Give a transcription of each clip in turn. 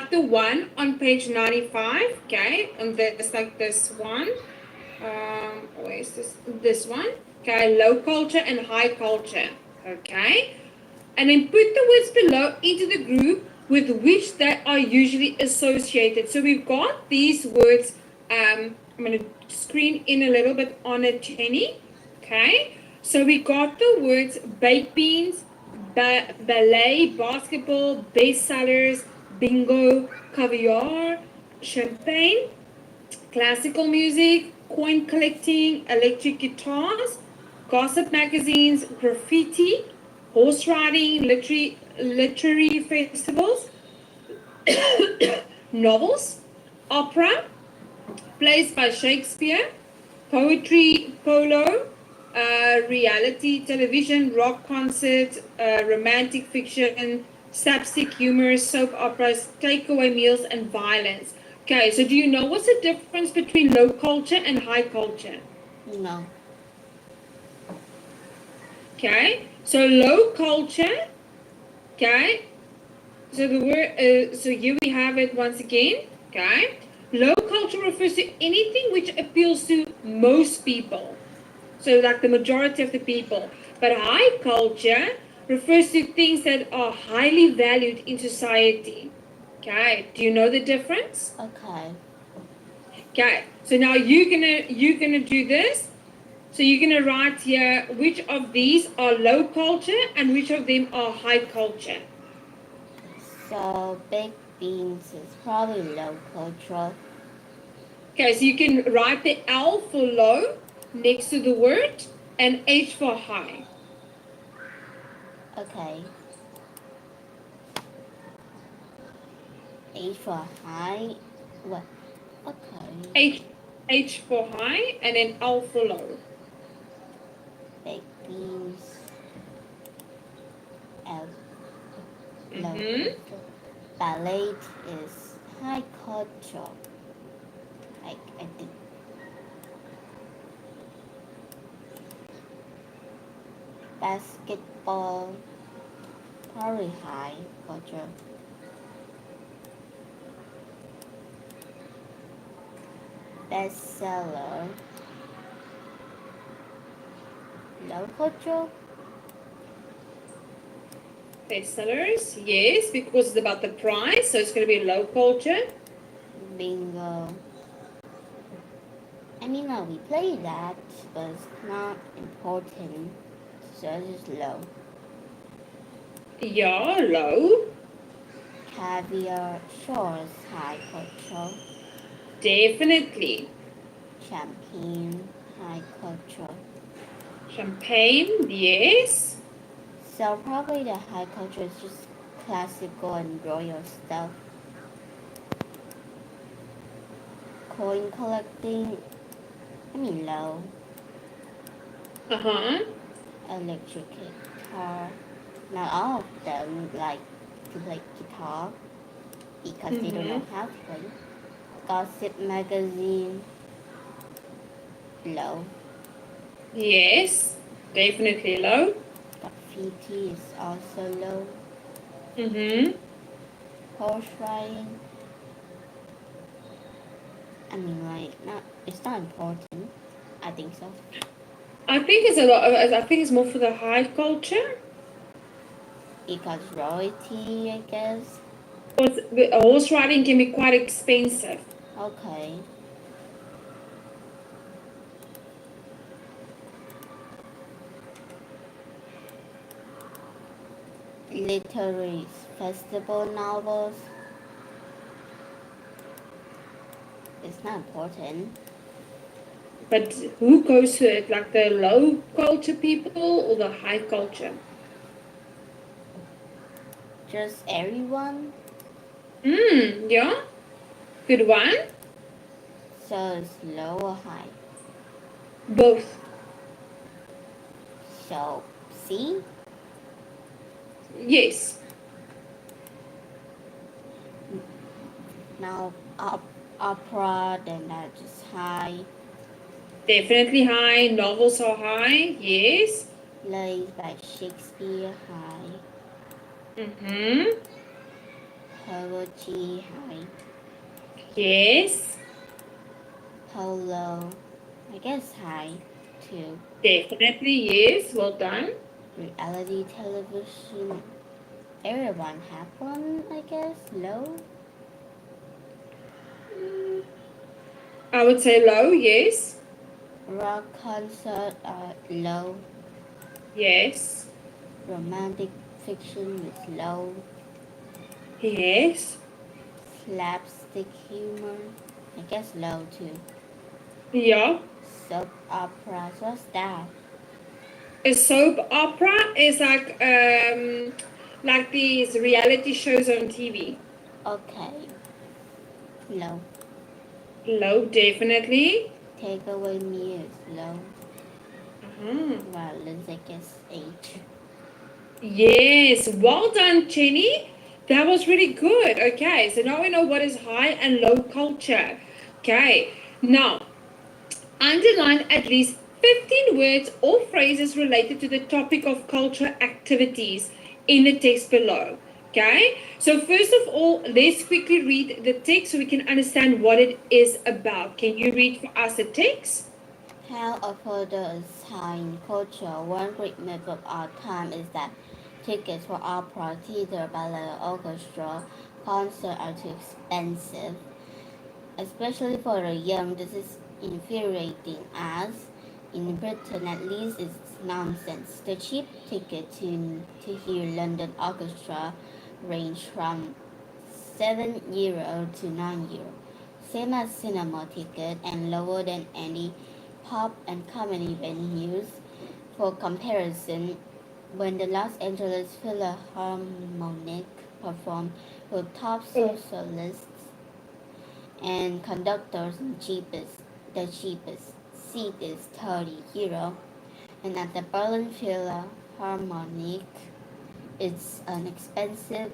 got the one on page 95, okay, and there's like this one. Where is this? This one, okay, low culture and high culture, okay, and then put the words below into the group with which they are usually associated. So we've got these words. I'm going to screen in a little bit on it, Jenny. Okay, so we got the words baked beans, ballet, basketball, bestsellers, bingo, caviar, champagne, classical music, coin collecting, electric guitars, gossip magazines, graffiti, horse riding, literary festivals, novels, opera, plays by Shakespeare, poetry, polo, reality television, rock concert, romantic fiction, slapstick humor, soap operas, takeaway meals, and violence. Okay, so do you know what's the difference between low culture and high culture? No. Okay, so low culture, okay, so the word, so here we have it once again, okay. Low culture refers to anything which appeals to most people, so like the majority of the people. But high culture refers to things that are highly valued in society. Okay, do you know the difference? Okay. Okay, so now you're gonna do this. So you're gonna write here which of these are low culture and which of them are high culture. So baked beans is probably low culture. Okay, so you can write the L for low next to the word and H for high. Okay. H for high. What? Okay. H for high and then L for low. Baked beans. L. Low Mm-hmm. culture. Ballet is high culture. I think. Basketball. Probably high culture. Bestseller. Low culture. Bestsellers, yes, because it's about the price, so it's going to be low culture. Bingo. I mean, we play that, but it's not important, so it's just low. Yeah, low. Caviar, sure, is high culture. Definitely. Champagne, high culture. Champagne, yes. So probably the high culture is just classical and royal stuff. Coin collecting, I mean low. Uh-huh. Electric guitar, not all of them like to play guitar because they don't know how to play. Gossip magazine, low. Yes, definitely low. Graffiti is also low. Mm-hmm. Horse riding, I mean it's not important. I think so. I think it's a lot. I think it's more for the high culture. Because royalty, I guess. But horse riding can be quite expensive. Okay. Literary festival novels. It's not important. But who goes to it? Like the low culture people or the high culture? Just everyone. Yeah. Good one. So it's low or high. Both. So C. Yes. Now opera, then that's just high. Definitely high. Novels are high. Yes. Plays by Shakespeare, high. poetry high. Yes, Polo, I guess high too. definitely yes. Well done. Reality television, everyone have one, I guess. Low. I would say low, yes. Rock concert, low. Yes. Romantic fiction is low. Yes. Slapstick humor, I guess low too. Yeah. Soap opera, what's that? A soap opera is like these reality shows on TV. Okay, low. Low, definitely. Takeaway meals, low. Uh-huh. Well, let's I guess 8. Yes, well done, Jenny. That was really good. Okay, so now we know what is high and low culture. Okay, now underline at least 15 words or phrases related to the topic of cultural activities in the text below. Okay, so first of all, let's quickly read the text so we can understand what it is about. Can you read for us the text? How a photo is high in culture. One great myth of our time is that tickets for opera, theater, ballet, or orchestral concert are too expensive. Especially for the young, this is infuriating as, in Britain at least, it's nonsense. The cheap ticket to hear London Orchestra range from €7 to €9, same as cinema ticket and lower than any pop and comedy venues. For comparison, when the Los Angeles Philharmonic performed with top soloists and conductors and the cheapest seat is €30, and at the Berlin Philharmonic it's an expensive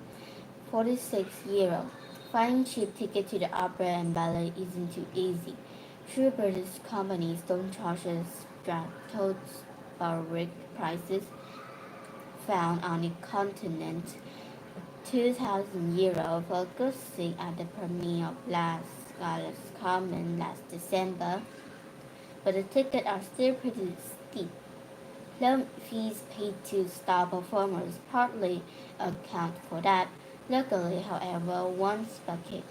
€46. Finding cheap tickets to the opera and ballet isn't too easy. True British companies don't charge us stratospheric prices found on the continent. €2,000 for a good seat at the premiere of Last Scholars Common last December, but the tickets are still pretty steep. Film fees paid to star performers partly account for that. Luckily, however, one spectacular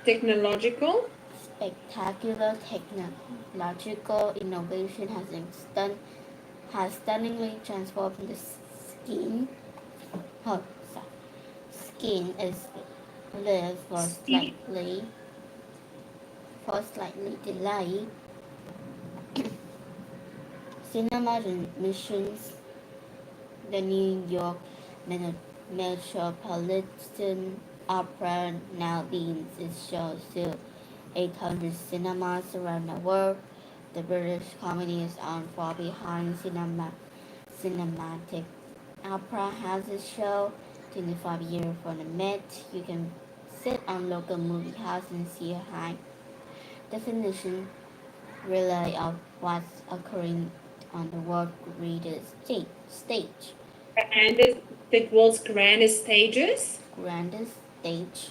Technological. spectacular technological innovation has stunningly transformed the skin. Oh, sorry. Skin is live Steep. for slightly delay. Cinema admissions, the New York Metropolitan Opera now beams its shows to 800 cinemas around the world. The British comedy is on far behind cinematic opera has a show 25 years from the Met. You can sit on local movie house and see a high definition relay of what's occurring on the world greatest stage. The world's grandest stages. Grandest stage.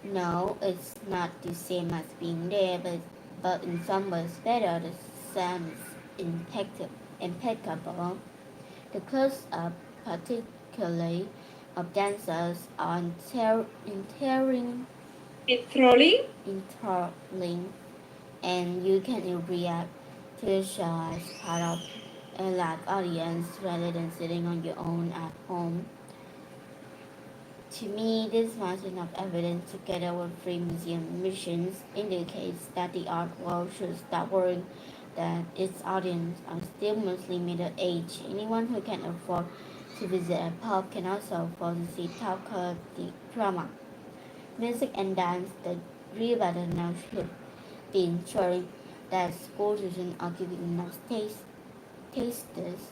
No, it's not the same as being there, but in some ways better. The sound is impeccable. The close-up, particularly of dancers, are Enthralling. enthralling, and you can react to the show as part of a live audience rather than sitting on your own at home. To me, this mountain of evidence, together with free museum admissions, indicates that the art world should stop worrying that its audience are still mostly middle-aged. Anyone who can afford to visit a pub can also afford to see top-quality drama. Music and dance, the real battle now should be ensuring that school children are given enough tasters,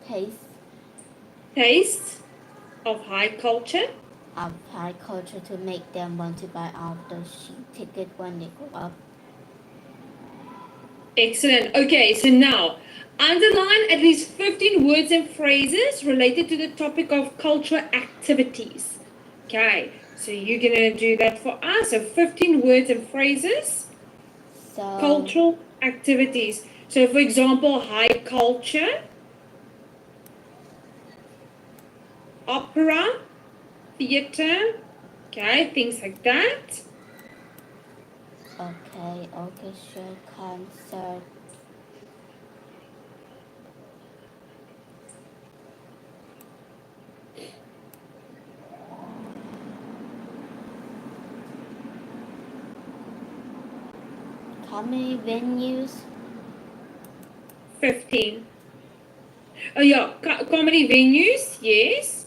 taste Taste of high culture. of high culture to make them want to buy off the cheap ticket when they grow up. Excellent. Okay, so now underline at least 15 words and phrases related to the topic of cultural activities. Okay, so you're going to do that for us. So 15 words and phrases, So, cultural activities. So for example, high culture, opera, theater, okay, things like that. okay, orchestra, concert, comedy venues, 15. Oh yeah, comedy venues, yes.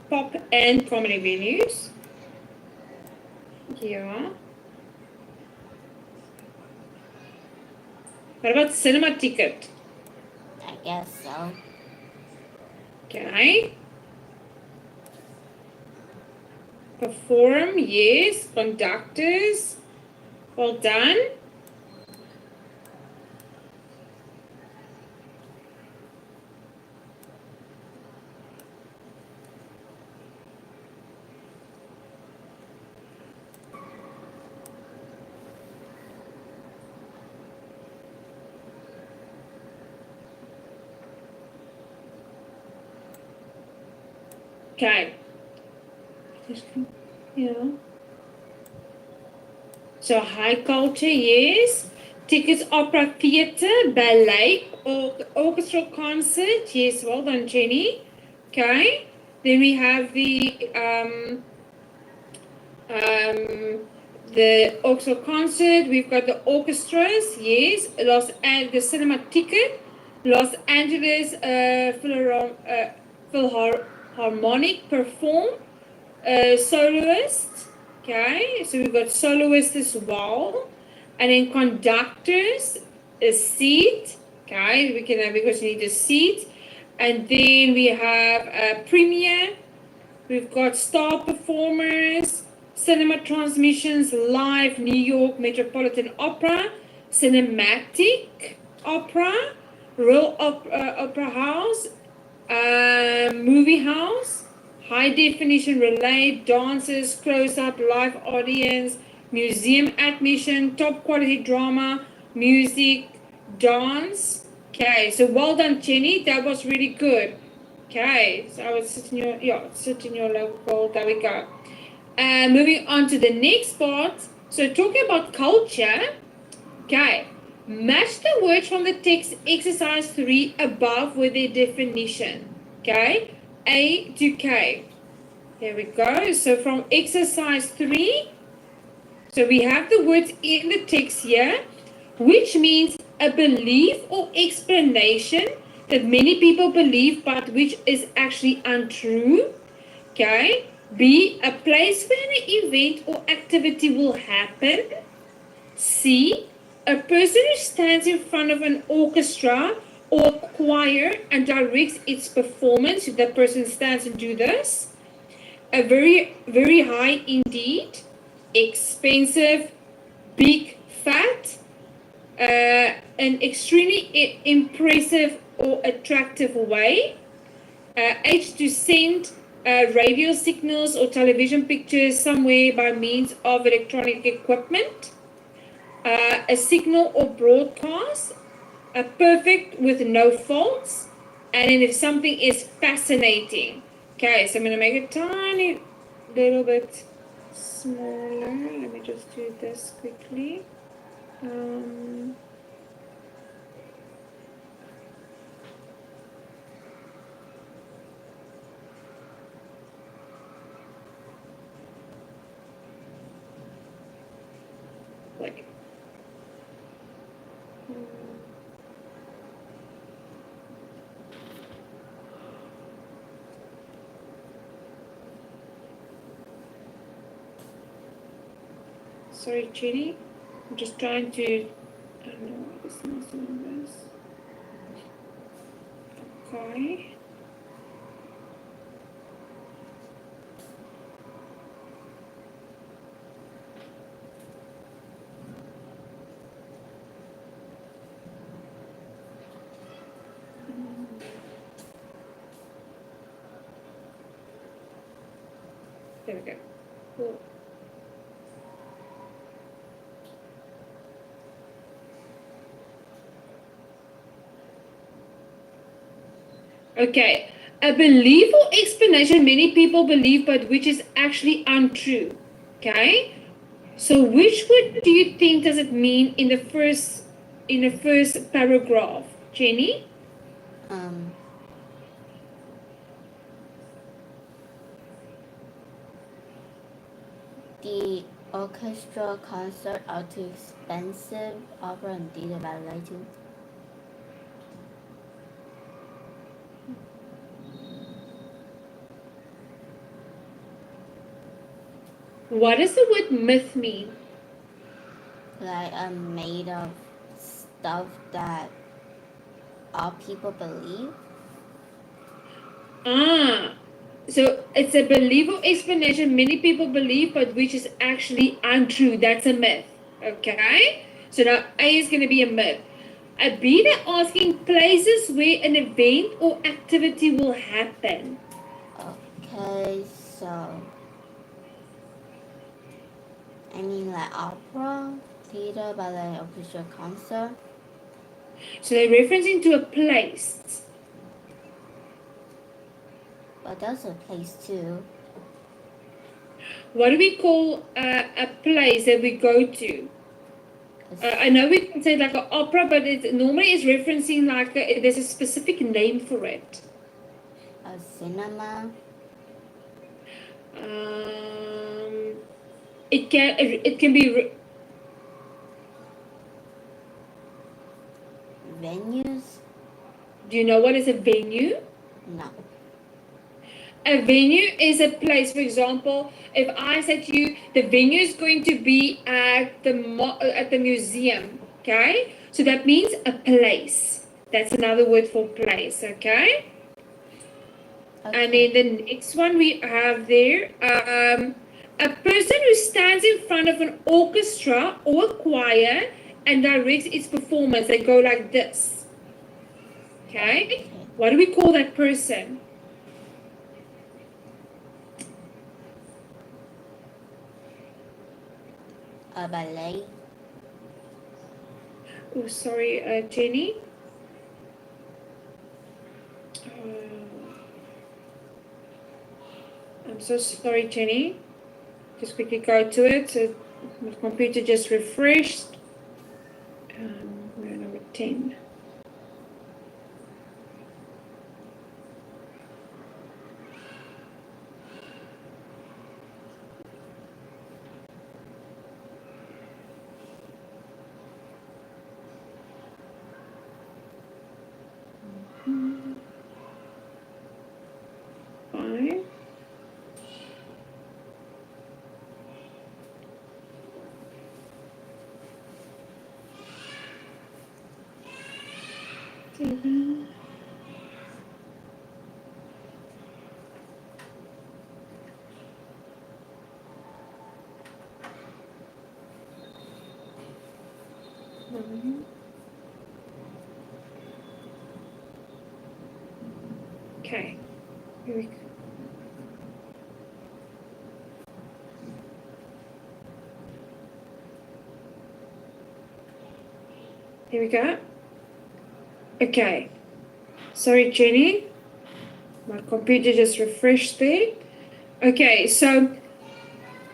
Pop and comedy venues. Yeah. What about cinema ticket? I guess so. Okay. Perform, yes. Conductors, well done. Okay. Yeah. So high culture, yes. Tickets, opera, theater, ballet, orchestral concert. Yes, well done, Jenny. Okay. Then we have the orchestral concert. We've got the orchestras. Yes, the cinema ticket. Los Angeles Philharmonic perform. Soloist. Okay, so we've got soloist as well, and then conductors, a seat. Okay, we can have because you need a seat, and then we have a premiere. We've got star performers, cinema transmissions, live New York Metropolitan Opera, cinematic opera, Royal Opera House, movie house, high definition relay, dancers, close up, live audience, museum admission, top quality drama, music, dance. Okay, so well done, Jenny. That was really good. Okay, so I would sit in your local. There we go. Moving on to the next part. So talking about culture. Okay, match the words from the text exercise 3 above with their definition. Okay, A to K. Here we go. So from exercise 3, so we have the words in the text here, which means a belief or explanation that many people believe but which is actually untrue. Okay. B, a place where an event or activity will happen. C, a person who stands in front of an orchestra or choir and directs its performance. If that person stands and do this. A very, very high indeed, expensive, big, fat, an extremely impressive or attractive way. H, to send radio signals or television pictures somewhere by means of electronic equipment. A signal or broadcast. A perfect with no faults. And then if something is fascinating. Okay, so I'm going to make it tiny little bit smaller. Let me just do this quickly. Wait. Sorry, Chitty. I'm just trying to. I don't know why this is not doing this. Okay. There we go. Cool. Okay, a belief or explanation many people believe, but which is actually untrue. Okay, so which word do you think does it mean in the first paragraph, Jenny? The orchestral concert are too expensive. Opera and theater ballet too. What does the word myth mean? Like made of stuff that all people believe. So it's a belief or explanation many people believe, but which is actually untrue. That's a myth. Okay? So now A is going to be a myth. A B, they're asking places where an event or activity will happen. Okay, so I mean like opera, theater, ballet, orchestra, concert. So they're referencing to a place. But that's a place too. What do we call a place that we go to? I know we can say like an opera, but it normally is referencing like there's a specific name for it. A cinema. It can be Venues. Do you know what is a venue? No. A venue is a place. For example, if I said to you, the venue is going to be at the museum, okay? So that means a place. That's another word for place, okay? And then the next one we have there, a person who stands in front of an orchestra or a choir and directs its performance. They go like this, okay? What do we call that person? A ballet. Oh, sorry, Jenny. I'm so sorry, Jenny. Just quickly go to it. So my computer just refreshed. We're on number 10. Five. Seven. Nine. Okay. Here we go. Here we go. Okay. Sorry, Jenny. My computer just refreshed there. Okay, so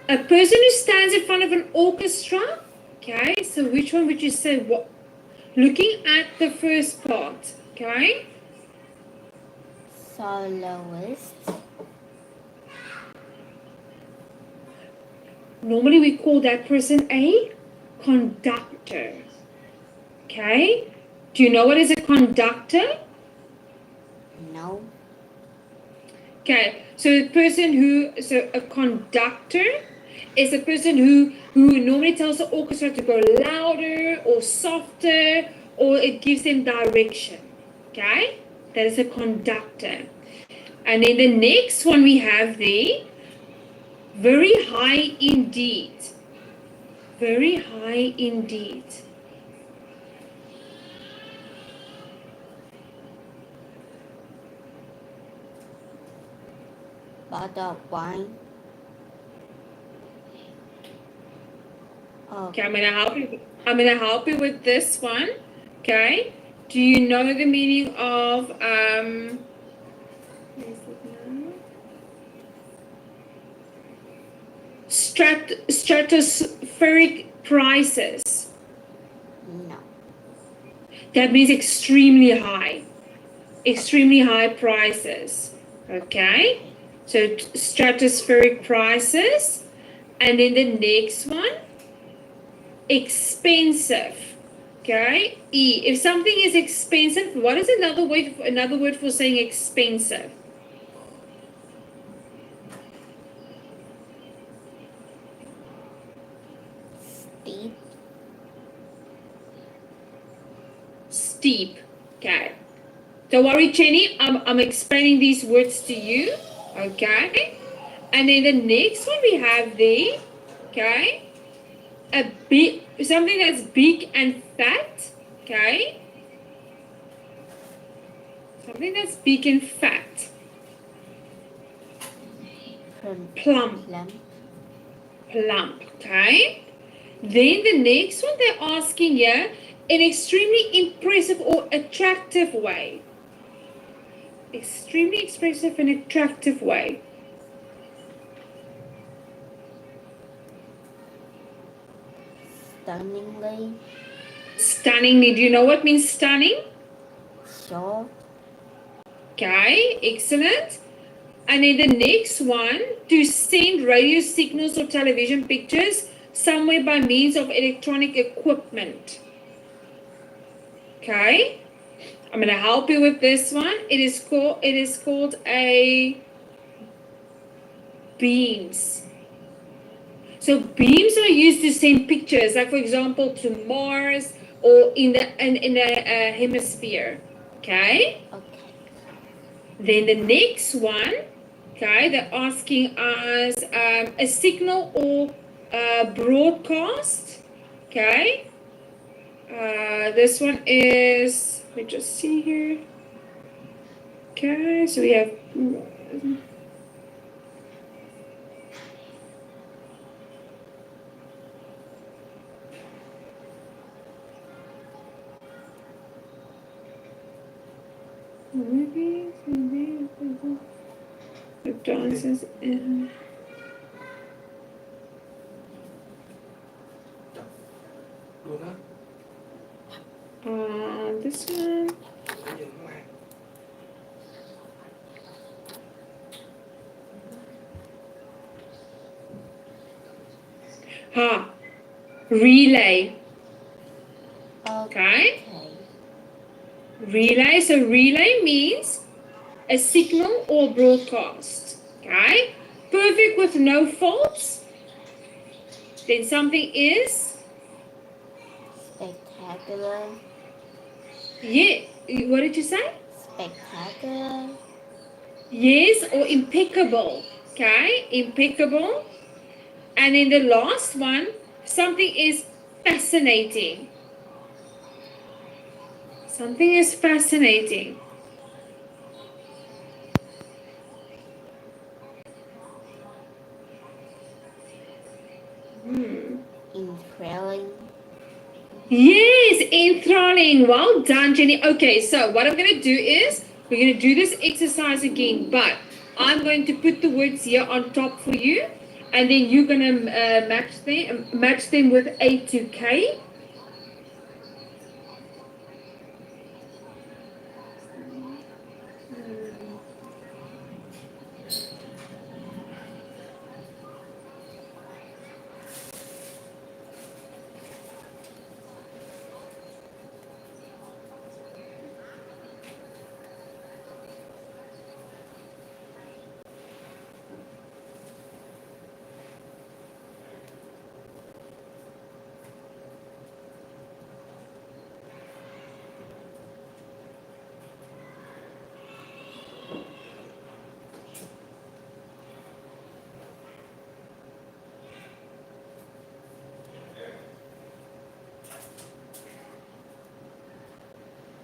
a person who stands in front of an orchestra. Okay, so which one would you say? What? Looking at the first part. Okay. Soloist. Normally we call that person a conductor. Okay? Do you know what is a conductor? No. Okay, so a conductor is a person who normally tells the orchestra to go louder or softer, or it gives them direction. Okay? That is a conductor. And then the next one we have there, very high indeed. Very high indeed. Bottle of wine. Okay, I'm gonna help you. I'm gonna help you with this one. Okay. Do you know the meaning of stratospheric prices? No. That means extremely high. Extremely high prices. Okay. So stratospheric prices. And then the next one, expensive. Okay. If something is expensive, what is another word for saying expensive? Steep. Steep. Okay. Don't worry, Jenny. I'm explaining these words to you. Okay. And then the next one we have there. Okay. Something that's big and fat. Okay. Something that's big and fat. Plump. Plump. Okay. Then the next one they're asking here, an extremely impressive or attractive way. Extremely expressive and attractive way. Stunningly. Stunningly. Do you know what means stunning? Sure. Okay, excellent. And then the next one, to send radio signals or television pictures somewhere by means of electronic equipment. Okay, I'm going to help you with this one. It is called a beams. So beams are used to send pictures, like for example to Mars or in the hemisphere. Okay. Okay. Then the next one, okay, they're asking us a signal or broadcast. Okay. This one is, let me just see here. Okay, so we have the dances in this one. Relay. Okay. Relay. So relay means a signal or broadcast. Okay. Perfect with no faults. Then something is Spectacular. Yeah. What did you say? Spectacular. Yes, or impeccable. Okay. Impeccable. And then the last one, something is fascinating. Something is fascinating. Enthralling. Yes, enthralling. Well done, Jenny. Okay, so what I'm going to do is we're going to do this exercise again, but I'm going to put the words here on top for you, and then you're going to match them with A to K.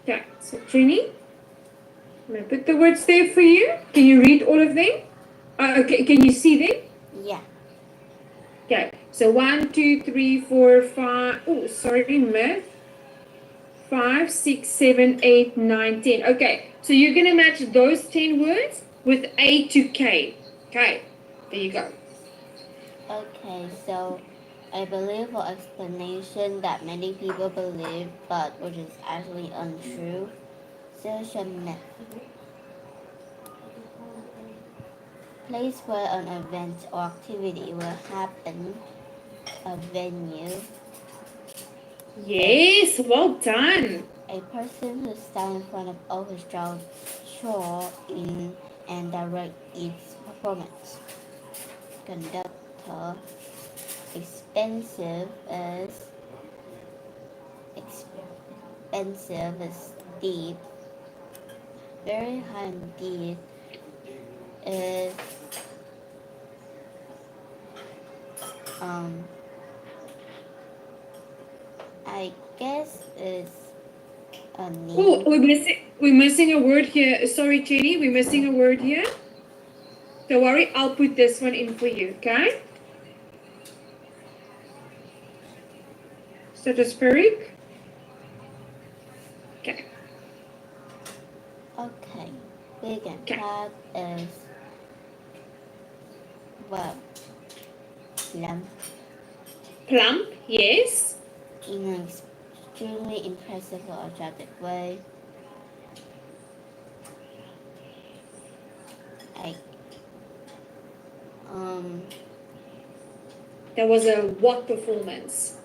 Okay, so Jenny, I'm going to put the words there for you. Can you read all of them? Okay, can you see them? Yeah. Okay. So 1, 2, 3, 4, 5. Oh, sorry, myth. 5, 6, 7, 8, 9, 10. Okay, so you're going to match those 10 words with A to K. Okay, there you go. Okay, so I believe for explanation that many people believe, but which is actually untrue. Social myth. Place where an event or activity will happen. A venue. Yes, well done. A person who stands in front of orchestral show in and direct its performance. Conductor. Expensive is deep. Very high indeed is I guess is a need. Oh, we're missing a word here. Sorry, Jenny, we're missing a word here. Don't worry, I'll put this one in for you, okay? Stratospheric. Okay. Okay. Big and fat is well plump. Plump, yes. In an extremely impressive or attractive way. Like That was a what performance?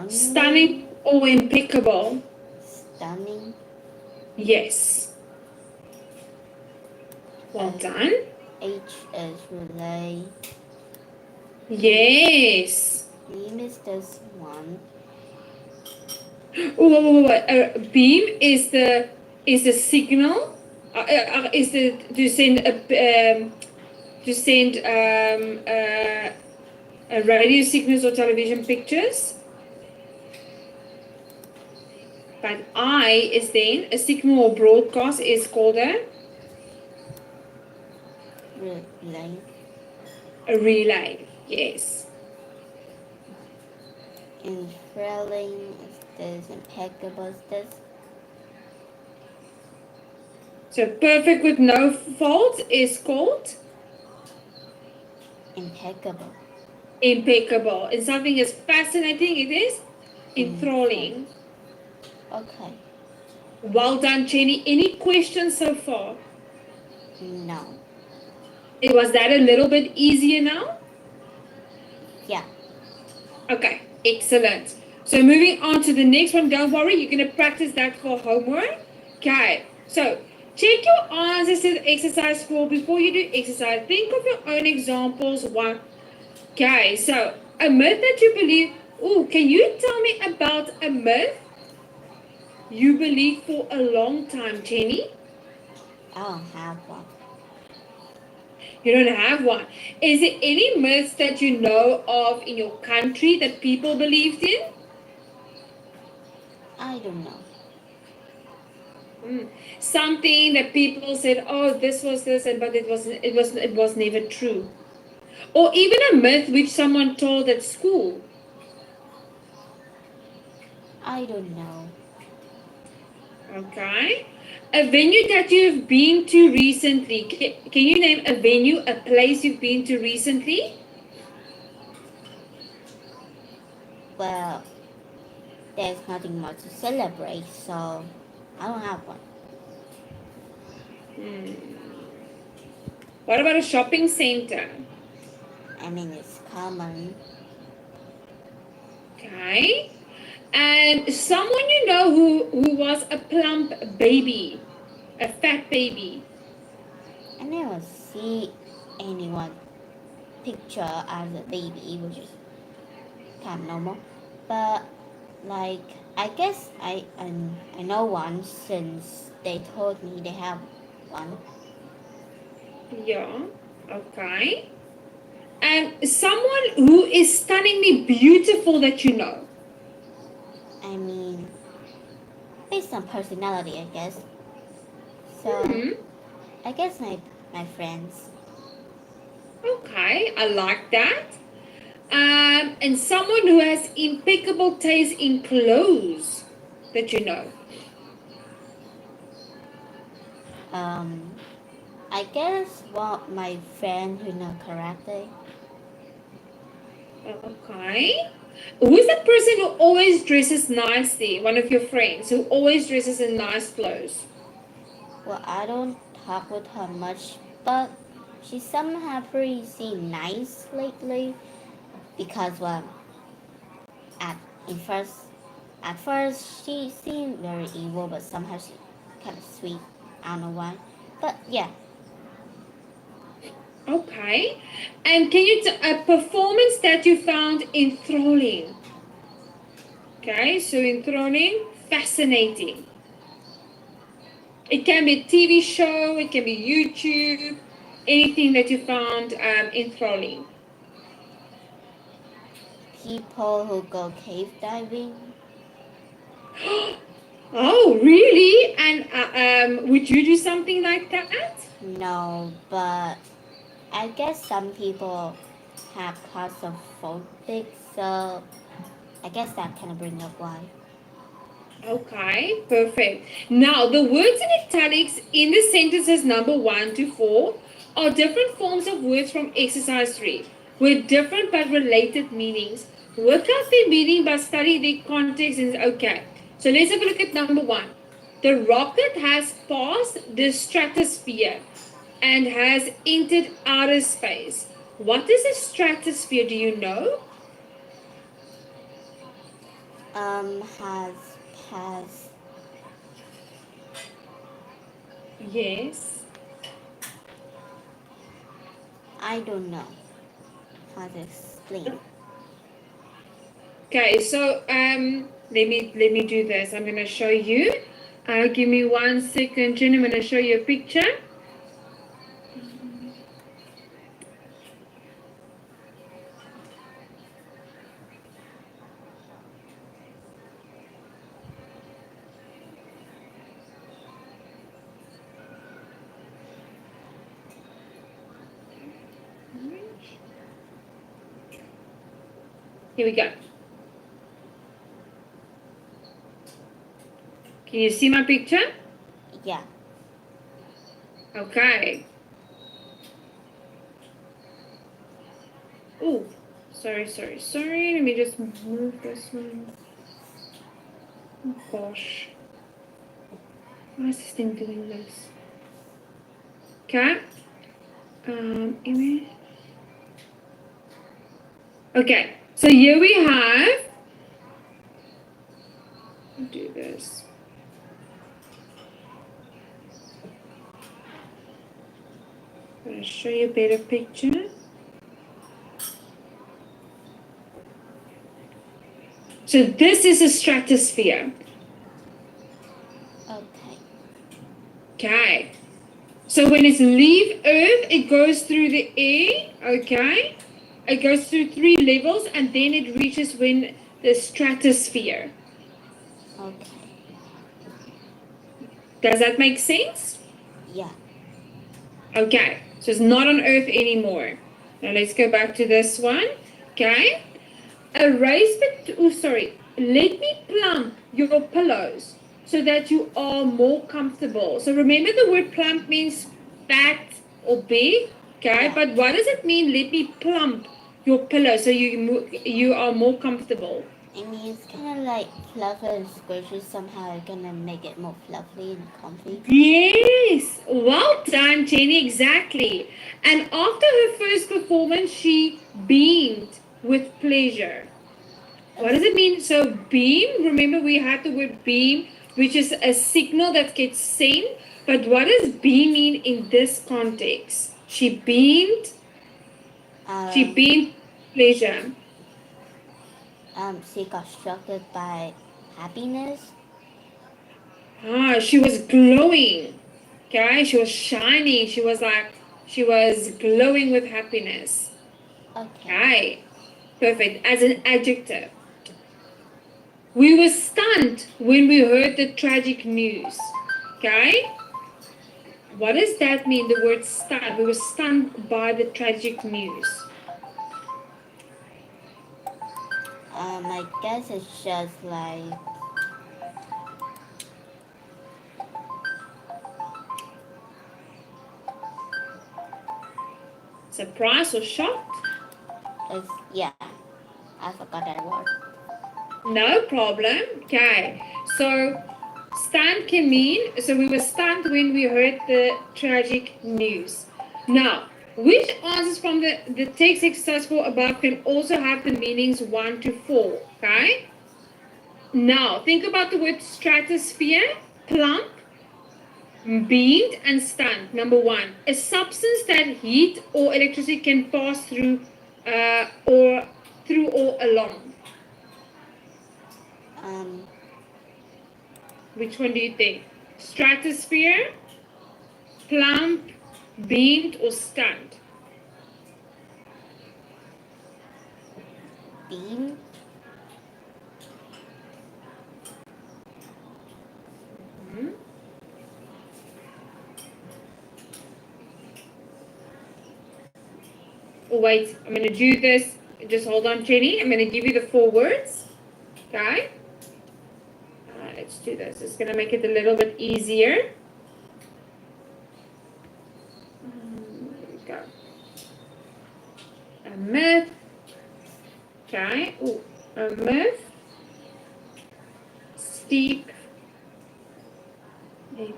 Stunning or impeccable? Stunning. Yes. Well done. H is relay. Yes. We missed this one. Oh, beam is the signal. Is the to send radio signals or television pictures. But I is then a signal or broadcast is called a relay. A relay. Yes. Enthralling is this. Impeccable is this. So perfect with no fault is called impeccable. Impeccable. And something is fascinating, it is enthralling. Okay. Well done, Jenny. Any questions so far? No. Was that a little bit easier now? Yeah. Okay, excellent. So moving on to the next one. Don't worry, you're going to practice that for homework. Okay, so check your answers to the exercise 4 before you do exercise. Think of your own examples. One. Okay, so a myth that you believe. Oh, can you tell me about a myth you believe for a long time, Jenny? I don't have one. You don't have one. Is there any myths that you know of in your country that people believed in? I don't know. Something that people said, oh, this was this, but it was never true. Or even a myth which someone told at school. I don't know. Okay. A venue that you've been to recently. Can you name a venue, a place you've been to recently? Well, there's nothing much to celebrate, so I don't have one. What about a shopping center? I mean, it's common. Okay. And someone you know who was a plump baby, a fat baby. I never see anyone picture as a baby, which is kind of normal. But like, I guess I know one since they told me they have one. Yeah. Okay. And someone who is stunningly beautiful that you know. I mean, based on personality, I guess. So I guess my friends. Okay, I like that. And someone who has impeccable taste in clothes that you know. I guess my friend who know karate. Okay. Who's that person who always dresses nicely? One of your friends who always dresses in nice clothes. Well, I don't talk with her much, but she somehow pretty seem nice lately because well, at in first at first she seemed very evil, but somehow she kind of sweet. I don't know why, but yeah. Okay. And can you a performance that you found enthralling? Okay, so enthralling, fascinating. It can be a TV show, it can be YouTube, anything that you found enthralling. People who go cave diving. Oh, really? And would you do something like that? No, but I guess some people have claustrophobic, so I guess that kind of bring up why. Okay, perfect. Now, the words in italics in the sentences number 1 to 4 are different forms of words from exercise 3 with different but related meanings. Work out their meaning by studying their context and okay. So let's have a look at number 1. The rocket has passed the stratosphere and has entered outer space. What is a stratosphere? Do you know? Has passed. Yes. I don't know how to explain. Okay, so let me do this. I'm gonna show you. Give me 1 second, Jen. I'm gonna show you a picture. Here we go. Can you see my picture? Yeah. Okay. Oh, sorry. Let me just move this one. Oh gosh. Why is this thing doing this? Okay. Image. Okay. So here we have. Do this. I'm gonna show you a better picture. So this is a stratosphere. Okay. Okay. So when it's leave Earth, it goes through the air, okay? It goes through 3 levels and then it reaches when the stratosphere. Okay. Does that make sense? Yeah. Okay. So it's not on Earth anymore. Now let's go back to this one. Okay. Let me plump your pillows so that you are more comfortable. So remember the word plump means fat or big, okay? Yeah. But what does it mean? Let me plump your pillow so you are more comfortable. I mean, it's kind of like fluffy and squishy. Somehow you're gonna make it more fluffy and comfy. Yes, well done, Jenny, exactly. And after her first performance, she beamed with pleasure. What does it mean? So beam, remember we had the word beam, which is a signal that gets sent. But what does beam mean in this context? She beamed pleasure. She got struck by happiness. She was glowing. Okay, she was shining. She was glowing with happiness. Okay. Okay, perfect. As an adjective. We were stunned when we heard the tragic news. Okay? What does that mean, the word stunned? We were stunned by the tragic news. I guess it's just like Surprised or shocked? it's yeah. I forgot that word. No problem. Okay. So stunned can mean, so we were stunned when we heard the tragic news. Now, which answers from the text exercise 4 above can also have the meanings 1 to 4? Okay. Now, think about the word stratosphere, plump, beamed, and stunned. Number 1, a substance that heat or electricity can pass through or along. Which one do you think? Stratosphere, plump, beamed, or stunned? Beam. Oh, wait, I'm going to do this. Just hold on, Jenny. I'm going to give you the 4 words. Okay? Let's do this. It's going to make it a little bit easier. There we go. A myth. Okay. Ooh, a myth. Steep. Do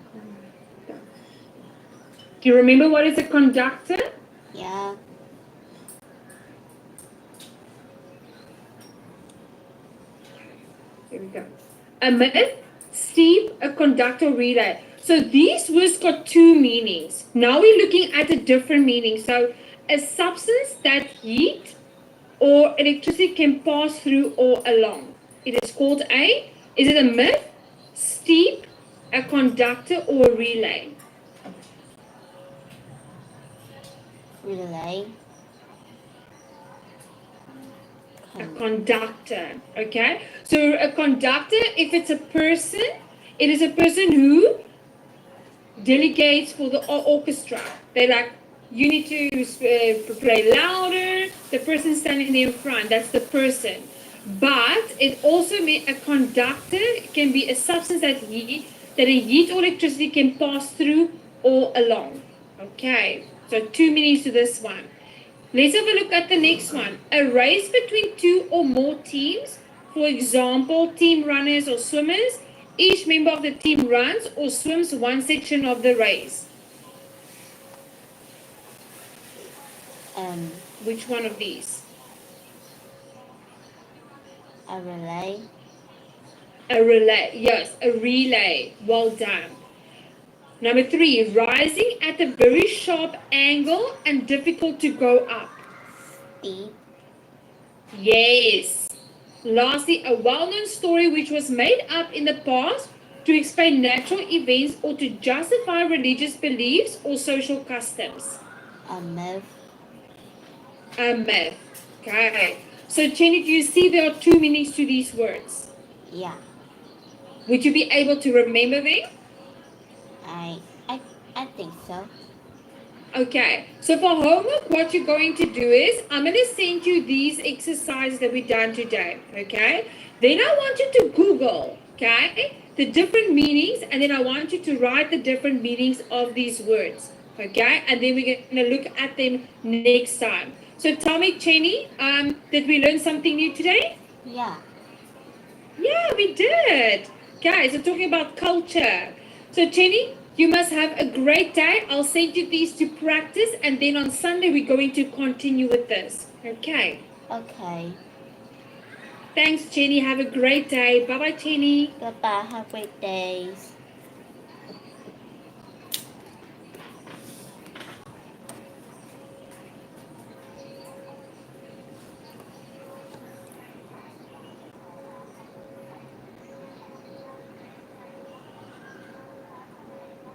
you remember what is a conductor? Yeah. Here we go. A myth, steep, a conductor, relay. So these words got 2 meanings. Now we're looking at a different meaning. So a substance that heat or electricity can pass through or along. It is called is it a myth, steep, a conductor, or a relay? Relay. A conductor, okay? So a conductor, if it's a person, it is a person who delegates for the orchestra. They're like, you need to play louder. The person standing there in front, that's the person. But it also means a conductor can be a substance that a heat or electricity can pass through or along. Okay, so 2 meanings to this one. Let's have a look at the next one. A race between 2 or more teams, for example, team runners or swimmers. Each member of the team runs or swims one section of the race. Which one of these? A relay. A relay. Yes, a relay. Well done. Number 3, rising at a very sharp angle and difficult to go up. Steep. Yes. Lastly, a well-known story which was made up in the past to explain natural events or to justify religious beliefs or social customs. A myth. A myth. Okay. So, Jenny, do you see there are 2 meanings to these words? Yeah. Would you be able to remember them? I think so. Okay, so for homework, what you're going to do is, I'm going to send you these exercises that we've done today, okay? Then I want you to Google, okay, the different meanings, and then I want you to write the different meanings of these words, okay? And then we're going to look at them next time. So tell me, Cheney, did we learn something new today? Yeah. Yeah, we did. Okay, so talking about culture. So, Cheney, you must have a great day. I'll send you these to practice, and then on Sunday we're going to continue with this. Okay. Okay. Thanks, Cheney. Have a great day. Bye-bye, Cheney. Goodbye. Have a great day.